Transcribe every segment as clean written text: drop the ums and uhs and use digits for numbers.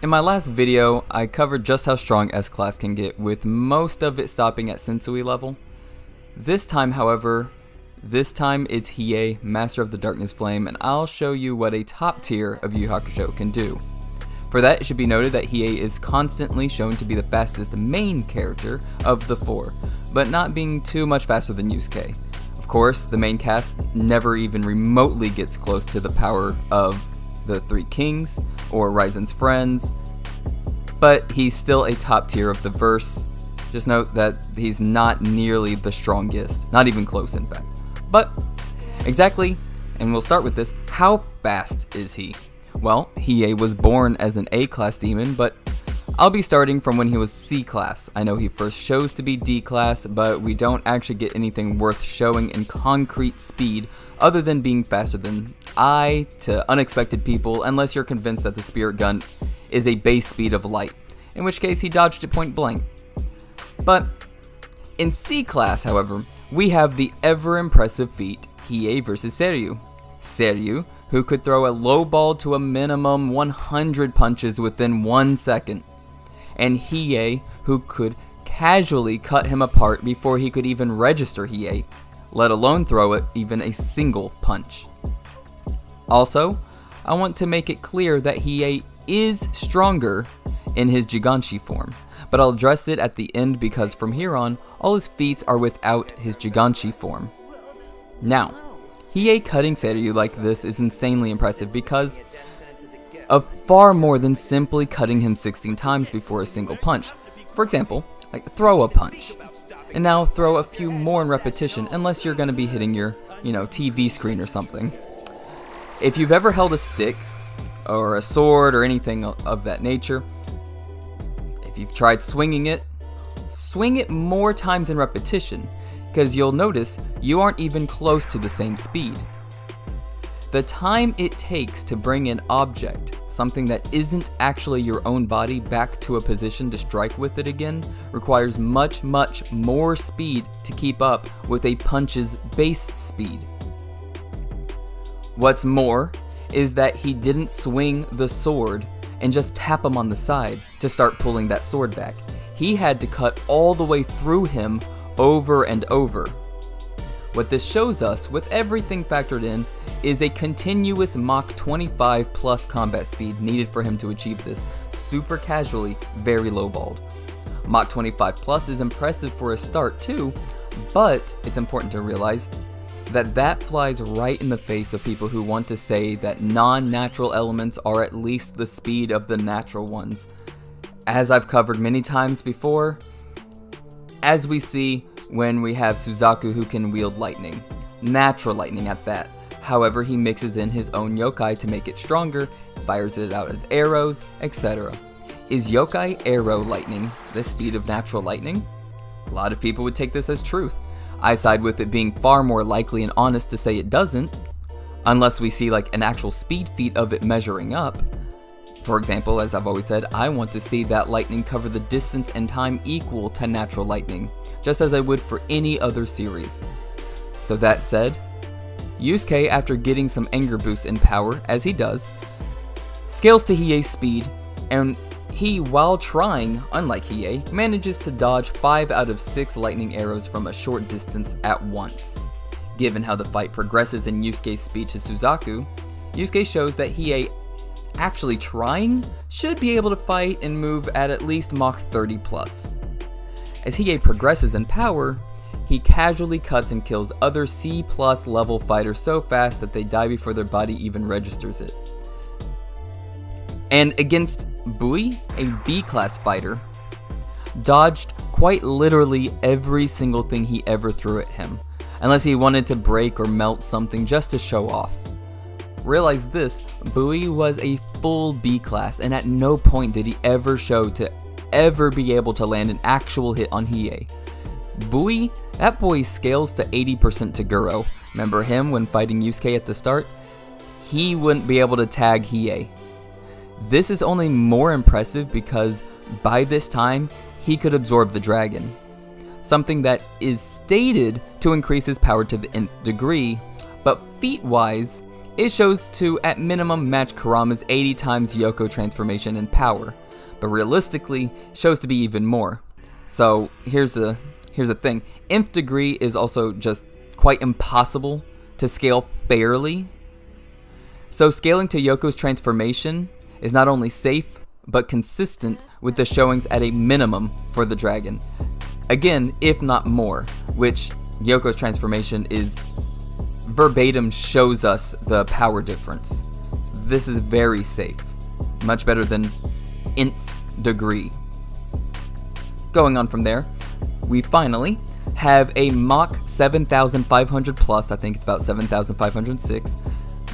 In my last video, I covered just how strong S-Class can get, with most of it stopping at Sensui level. This time, however, it's Hiei, Master of the Darkness Flame, and I'll show you what a top tier of Yu Yu Hakusho can do. For that, it should be noted that Hiei is constantly shown to be the fastest main character of the four, but not being too much faster than Yusuke. Of course, the main cast never even remotely gets close to the power of the Three Kings, or Raizen's friends, but he's still a top tier of the verse. Just note that he's not nearly the strongest, not even close in fact. But, exactly, and we'll start with this, how fast is he? Well, Hiei was born as an A-class demon, but I'll be starting from when he was C-class. I know he first shows to be D-class, but we don't actually get anything worth showing in concrete speed other than being faster than I to unexpected people, unless you're convinced that the spirit gun is a base speed of light, in which case he dodged it point blank. But in C-class, however, we have the ever-impressive feat Hiei vs. Seiryu. Seiryu, who could throw a low ball to a minimum 100 punches within 1 second. And Hiei, who could casually cut him apart before he could even register Hiei, let alone throw it even a single punch. Also, I want to make it clear that Hiei is stronger in his Giganshi form, but I'll address it at the end because from here on, all his feats are without his Giganshi form. Now, Hiei cutting Seiryu like this is insanely impressive because of far more than simply cutting him 16 times before a single punch. For example, like throw a punch, and now throw a few more in repetition unless you're going to be hitting your, TV screen or something. If you've ever held a stick, or a sword, or anything of that nature, if you've tried swinging it, swing it more times in repetition, because you'll notice you aren't even close to the same speed. The time it takes to bring an object, something that isn't actually your own body, back to a position to strike with it again, requires much more speed to keep up with a punch's base speed. What's more is that he didn't swing the sword and just tap him on the side to start pulling that sword back. He had to cut all the way through him over and over. What this shows us, with everything factored in, is a continuous Mach 25 plus combat speed needed for him to achieve this super casually, very low-balled. Mach 25 plus is impressive for a start too, but it's important to realize that that flies right in the face of people who want to say that non-natural elements are at least the speed of the natural ones. As I've covered many times before, as we see when we have Suzaku who can wield lightning, natural lightning at that. However, he mixes in his own yokai to make it stronger, fires it out as arrows, etc. Is yokai arrow lightning the speed of natural lightning? A lot of people would take this as truth. I side with it being far more likely and honest to say it doesn't, unless we see like an actual speed feat of it measuring up. For example, as I've always said, I want to see that lightning cover the distance and time equal to natural lightning, just as I would for any other series. So that said, Yusuke, after getting some anger boost in power, as he does, scales to Hiei's speed, and he, while trying, unlike Hiei, manages to dodge 5 out of 6 lightning arrows from a short distance at once. Given how the fight progresses in Yusuke's speed to Suzaku, Yusuke shows that Hiei, actually trying, should be able to fight and move at least Mach 30 plus. As Hiei progresses in power, he casually cuts and kills other C+ level fighters so fast that they die before their body even registers it. And against Bui, a B-class fighter, dodged quite literally every single thing he ever threw at him, unless he wanted to break or melt something just to show off. Realize this, Bui was a full B-class, and at no point did he ever show to ever be able to land an actual hit on Hiei. Bui, that boy scales to 80% to Guro. Remember him when fighting Yusuke at the start? He wouldn't be able to tag Hiei. This is only more impressive because by this time, he could absorb the dragon. Something that is stated to increase his power to the nth degree, but feat-wise, it shows to, at minimum, match Kurama's 80 times Yoko transformation in power, but realistically, shows to be even more. So here's the thing. Nth degree is also just quite impossible to scale fairly. So scaling to Yoko's transformation is not only safe, but consistent with the showings at a minimum for the dragon. Again, if not more, which Yoko's transformation is verbatim shows us the power difference. This is very safe. Much better than nth degree. Going on from there, we finally have a Mach 7500 plus, I think it's about 7506,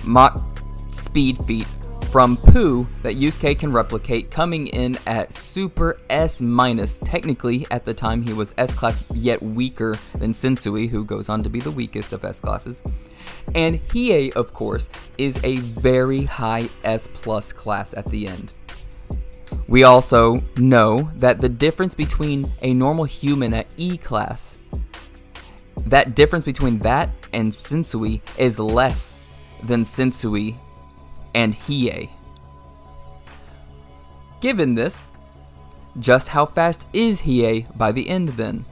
Mach speed feat from Pooh that Yusuke can replicate, coming in at Super S-. Technically, at the time, he was S-class, yet weaker than Sensui, who goes on to be the weakest of S-classes. And Hiei, of course, is a very high S+ class at the end. We also know that the difference between a normal human at E class, that difference between that and Sensui is less than Sensui and Hiei. Given this, just how fast is Hiei by the end then?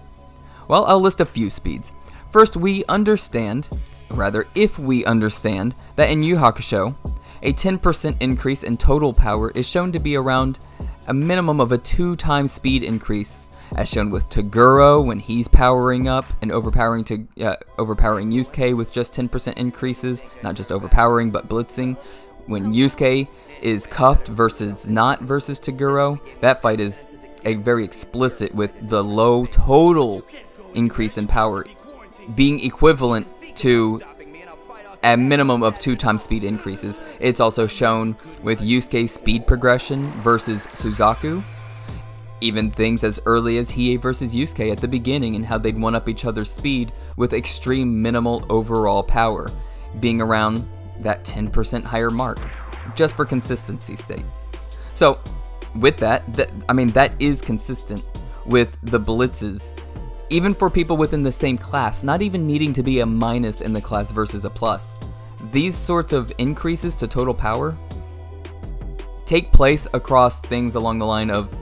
Well, I'll list a few speeds. First, if we understand that in Yu Hakusho, a 10% increase in total power is shown to be around a minimum of a 2x speed increase, as shown with Toguro when he's powering up and overpowering Yusuke with just 10% increases, not just overpowering but blitzing. When Yusuke is cuffed versus not versus Toguro, that fight is very explicit with the low total increase in power being equivalent to a minimum of 2x speed increases. It's also shown with Yusuke's speed progression versus Suzaku. Even things as early as Hiei versus Yusuke at the beginning and how they'd one-up each other's speed with extreme minimal overall power, being around that 10% higher mark, just for consistency's sake. So, with that is consistent with the blitzes, even for people within the same class, not even needing to be a minus in the class versus a plus. These sorts of increases to total power take place across things along the line of,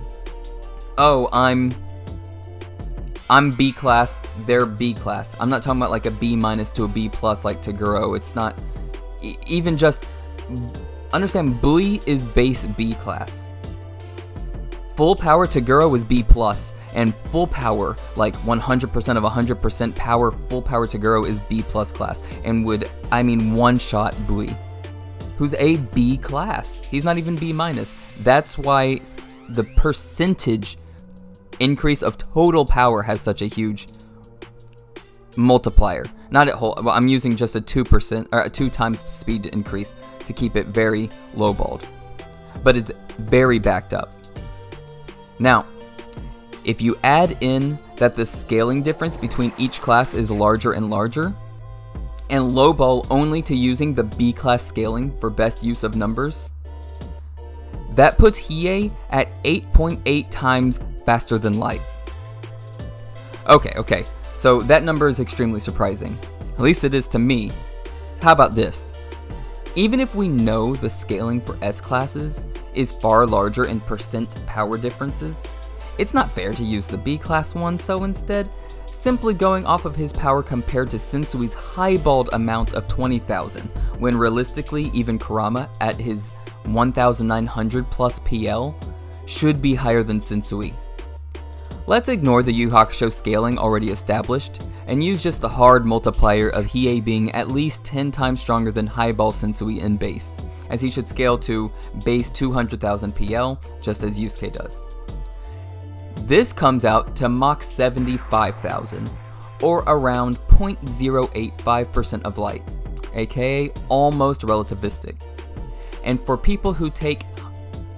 oh, I'm B class, they're B class. I'm not talking about like a B minus to a B plus like Toguro. It's not even just, understand, Bui is base B class. Full power Toguro is B plus, and full power, like 100% of 100% power, full power Toguro is B plus class, and would, one-shot Bui, who's a B class. He's not even B minus. That's why the percentage increase of total power has such a huge multiplier. Not at whole, well, I'm using just a 2% or a 2x speed increase to keep it very lowballed, but it's very backed up. Now, if you add in that the scaling difference between each class is larger and larger, and lowball only to using the B class scaling for best use of numbers, that puts Hiei at 8.8 times faster than light. Okay, so that number is extremely surprising. At least it is to me. How about this? Even if we know the scaling for S classes is far larger in percent power differences, it's not fair to use the B class one, so instead, simply going off of his power compared to Sensui's highballed amount of 20,000, when realistically even Kurama at his 1,900 plus PL should be higher than Sensui. Let's ignore the Yu Hakusho scaling already established, and use just the hard multiplier of Hiei being at least 10 times stronger than highball Sensui in base, as he should scale to base 200,000 PL, just as Yusuke does. This comes out to Mach 75,000, or around 0.085% of light, aka almost relativistic. And for people who take,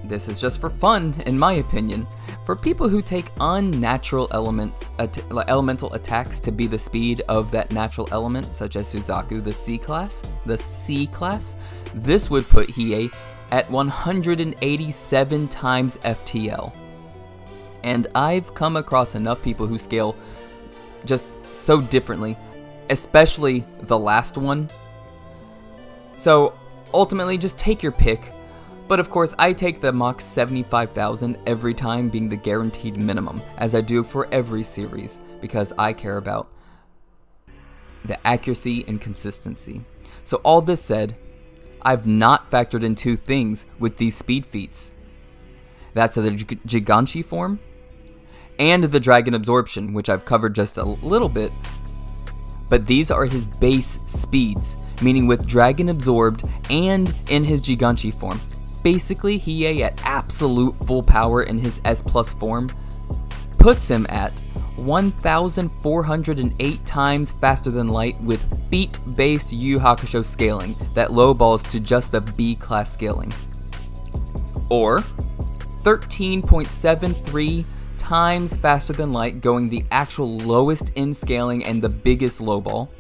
this is just for fun in my opinion, for people who take unnatural elemental attacks to be the speed of that natural element, such as Suzaku, the C class, this would put Hiei at 187 times FTL. And I've come across enough people who scale just so differently, especially the last one. So Ultimately, just take your pick. But of course, I take the Mach 75,000 every time being the guaranteed minimum, as I do for every series, because I care about the accuracy and consistency. So all this said, I've not factored in two things with these speed feats. That's the Giganchi form, and the Dragon Absorption, which I've covered just a little bit. But these are his base speeds, meaning with Dragon Absorbed and in his Giganchi form. Basically, Hiei at absolute full power in his S+ form puts him at 1,408 times faster than light with feet-based Yu Yu Hakusho scaling that lowballs to just the B class scaling. Or 13.73 times faster than light going the actual lowest in scaling and the biggest lowball.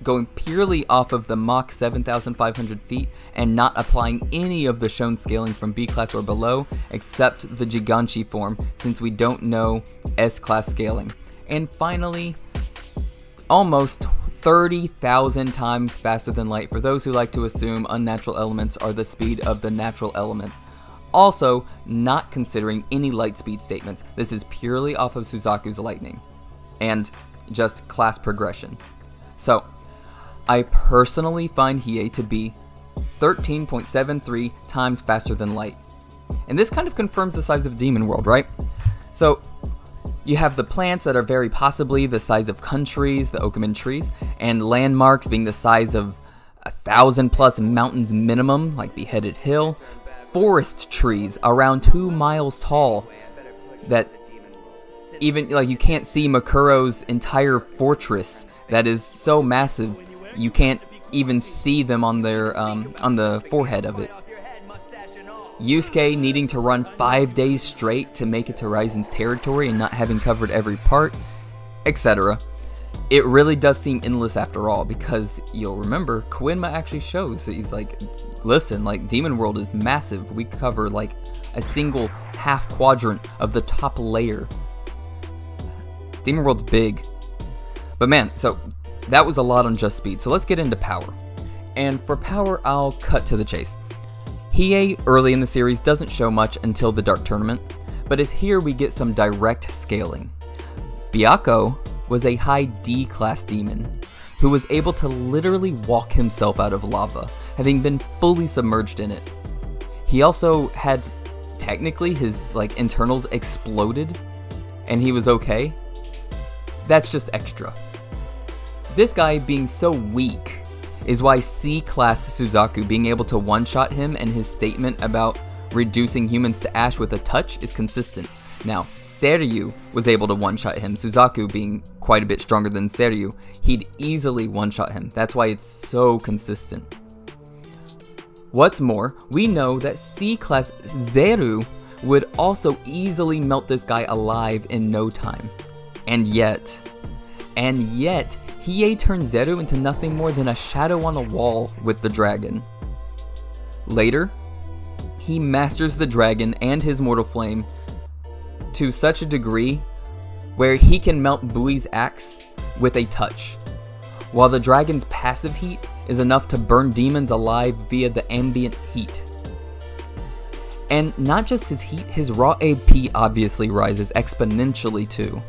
Going purely off of the Mach 7,500 feet and not applying any of the shown scaling from B class or below except the Giganchi form, since we don't know S class scaling. And finally, almost 30,000 times faster than light for those who like to assume unnatural elements are the speed of the natural element. Also, not considering any light speed statements. This is purely off of Suzaku's lightning and just class progression. So, I personally find Hiei to be 13.73 times faster than light. And this kind of confirms the size of Demon World, right? So, you have the plants that are very possibly the size of countries, the Okumin trees, and landmarks being the size of 1,000+ mountains minimum, like Beheaded Hill, forest trees around 2 miles tall that even, like, you can't see Makuro's entire fortress that is so massive. You can't even see them on their on the forehead of it. Yusuke needing to run 5 days straight to make it to Raizen's territory and not having covered every part, etc. It really does seem endless after all, because you'll remember Koenma actually shows that he's like, listen, like, Demon World is massive. We cover like a single half quadrant of the top layer. Demon World's big. But man, so that was a lot on just speed, so let's get into power. And for power, I'll cut to the chase. Hiei early in the series doesn't show much until the Dark Tournament, but it's here we get some direct scaling. Byakko was a high D class demon, who was able to literally walk himself out of lava, having been fully submerged in it. He also had, technically, his like internals exploded, and he was okay. That's just extra. This guy being so weak is why C-class Suzaku being able to one-shot him and his statement about reducing humans to ash with a touch is consistent. Now, Seiryu was able to one-shot him. Suzaku being quite a bit stronger than Seiryu, he'd easily one-shot him. That's why it's so consistent. What's more, we know that C-class Zeru would also easily melt this guy alive in no time. And yet, Hiei turned Zeru into nothing more than a shadow on a wall with the dragon. Later, he masters the dragon and his mortal flame to such a degree where he can melt Bui's axe with a touch, while the dragon's passive heat is enough to burn demons alive via the ambient heat. And not just his heat, his raw AP obviously rises exponentially too.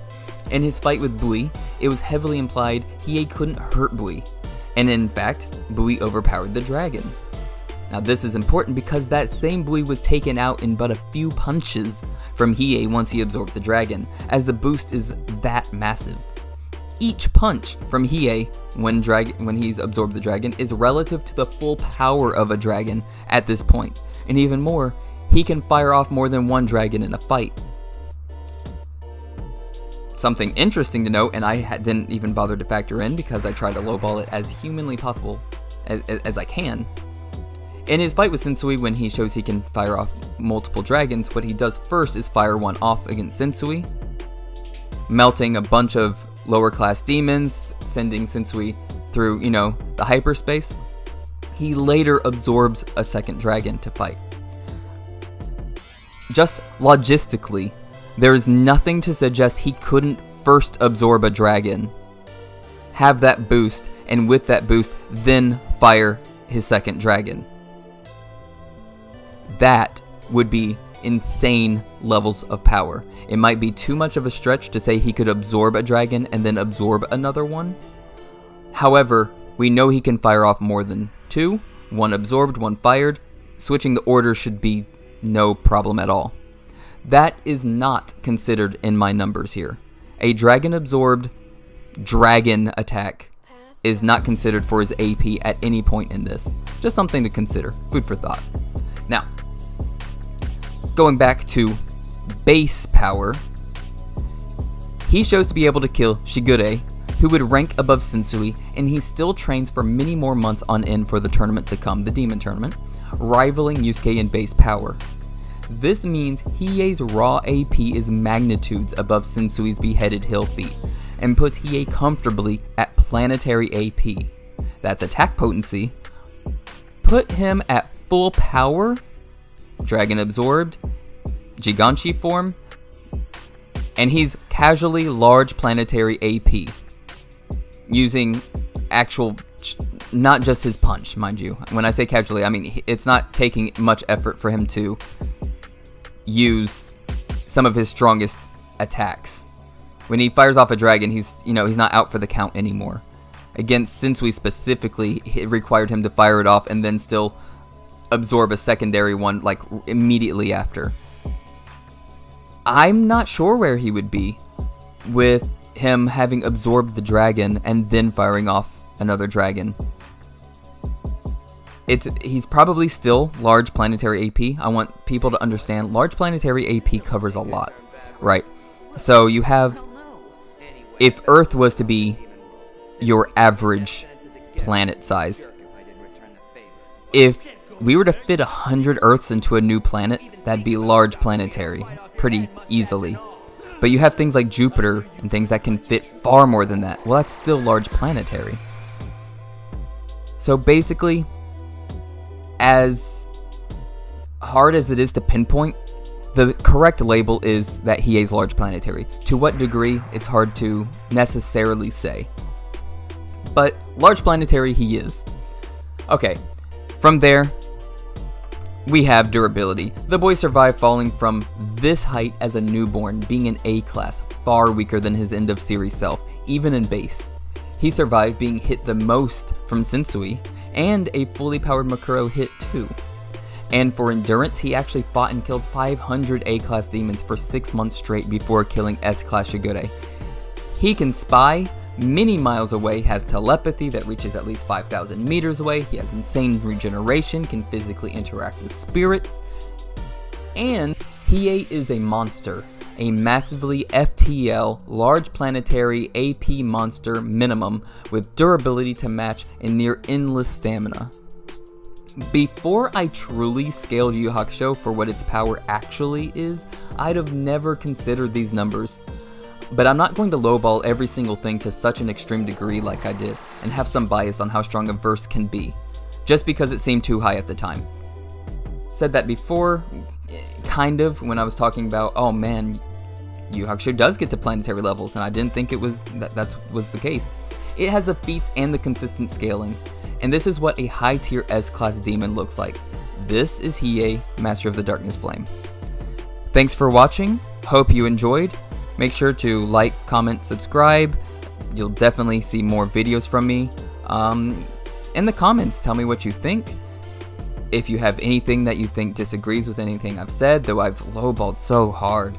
In his fight with Bui, it was heavily implied Hiei couldn't hurt Bui, and in fact, Bui overpowered the dragon. Now this is important because that same Bui was taken out in but a few punches from Hiei once he absorbed the dragon, as the boost is that massive. Each punch from Hiei when he's absorbed the dragon is relative to the full power of a dragon at this point, and even more, he can fire off more than one dragon in a fight. Something interesting to note, and I didn't even bother to factor in because I try to lowball it as humanly possible as I can. In his fight with Sensui, when he shows he can fire off multiple dragons, what he does first is fire one off against Sensui, melting a bunch of lower class demons, sending Sensui through, the hyperspace. He later absorbs a second dragon to fight. Just logistically, there is nothing to suggest he couldn't first absorb a dragon, have that boost, and with that boost, then fire his second dragon. That would be insane levels of power. It might be too much of a stretch to say he could absorb a dragon and then absorb another one. However, we know he can fire off more than two, one absorbed, one fired. Switching the order should be no problem at all. That is not considered in my numbers here. A dragon absorbed dragon attack is not considered for his AP at any point in this. Just something to consider. Food for thought. Now, going back to base power, he shows to be able to kill Shigure, who would rank above Sensui, and he still trains for many more months on end for the tournament to come, the Demon Tournament, rivaling Yusuke in base power. This means Hiei's raw AP is magnitudes above Sensui's Beheaded Hill feat, and puts Hiei comfortably at planetary AP. That's attack potency. Put him at full power, dragon absorbed, Giganshi form, and he's casually large planetary AP. Using actual, not just his punch, mind you. When I say casually, I mean it's not taking much effort for him to use some of his strongest attacks. When he fires off a dragon, he's not out for the count anymore. Against Sensui specifically, it required him to fire it off and then still absorb a secondary one like immediately after. I'm not sure where he would be with him having absorbed the dragon and then firing off another dragon. He's probably still large planetary AP. I want people to understand large planetary AP covers a lot, right? So you have, if Earth was to be your average planet size, if we were to fit 100 Earths into a new planet, that'd be large planetary pretty easily. But you have things like Jupiter and things that can fit far more than that. Well, that's still large planetary. So basically, as hard as it is to pinpoint, the correct label is that Hiei's large planetary. To what degree, it's hard to necessarily say. But large planetary he is. Okay, from there, we have durability. The boy survived falling from this height as a newborn, being an A class, far weaker than his end of series self, even in base. He survived being hit the most from Sensui, and a fully powered Makuro hit too. And for endurance, he actually fought and killed 500 A-class demons for 6 months straight before killing S-class Shigure. He can spy many miles away, has telepathy that reaches at least 5,000 meters away, he has insane regeneration, can physically interact with spirits, and Hiei is a monster. A massively FTL, large planetary AP monster minimum with durability to match and near endless stamina. Before I truly scaled Yu Yu Hakusho for what its power actually is, I'd have never considered these numbers. But I'm not going to lowball every single thing to such an extreme degree like I did, and have some bias on how strong a verse can be, just because it seemed too high at the time. Said that before, kind of, when I was talking about, oh man, Yu Yu Hakusho does get to planetary levels, and I didn't think it was that was the case. It has the feats and the consistent scaling, and this is what a high tier S-class demon looks like. This is Hiei, Master of the Darkness Flame. Thanks for watching, hope you enjoyed. Make sure to like, comment, subscribe. You'll definitely see more videos from me. In the comments, tell me what you think. If you have anything that you think disagrees with anything I've said, though I've lowballed so hard,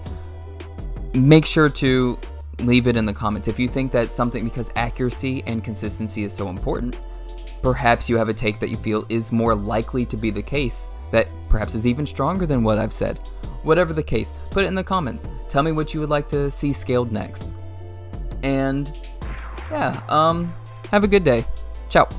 make sure to leave it in the comments. If you think that something, because accuracy and consistency is so important, perhaps you have a take that you feel is more likely to be the case, that perhaps is even stronger than what I've said. Whatever the case, put it in the comments. Tell me what you would like to see scaled next. And yeah, have a good day. Ciao.